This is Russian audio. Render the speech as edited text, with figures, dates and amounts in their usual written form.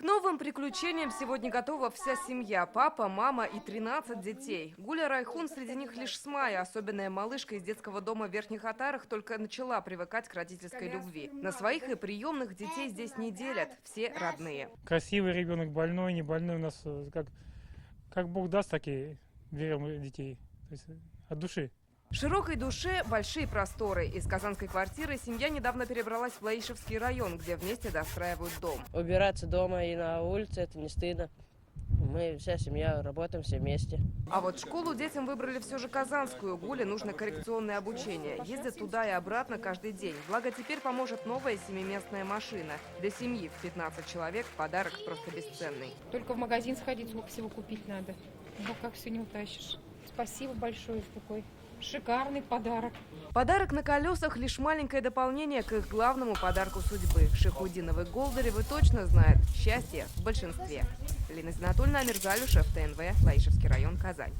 К новым приключениям сегодня готова вся семья. Папа, мама и 13 детей. Гуля Райхун среди них лишь с мая. Особенная малышка из детского дома в Верхних Отарах только начала привыкать к родительской любви. На своих и приемных детей здесь не делят. Все родные. Красивый ребенок, больной, не больной. У нас как Бог даст, так и берем детей. То есть от души. Широкой душе большие просторы. Из казанской квартиры семья недавно перебралась в Лаишевский район, где вместе достраивают дом. Убираться дома и на улице — это не стыдно. Мы вся семья работаем все вместе. А вот школу детям выбрали все же казанскую. Гуле нужно коррекционное обучение. Ездят туда и обратно каждый день. Благо теперь поможет новая семиместная машина. Для семьи в 15 человек подарок просто бесценный. Только в магазин сходить, сколько всего купить надо. Ну как все не утащишь. Спасибо большое за такой шикарный подарок. Подарок на колесах – лишь маленькое дополнение к их главному подарку судьбы. Шихудиновы Голдаревы точно знают – счастье в большинстве. Лина Зинатульна, Амир Залюшев, ТНВ, Лаишевский район, Казань.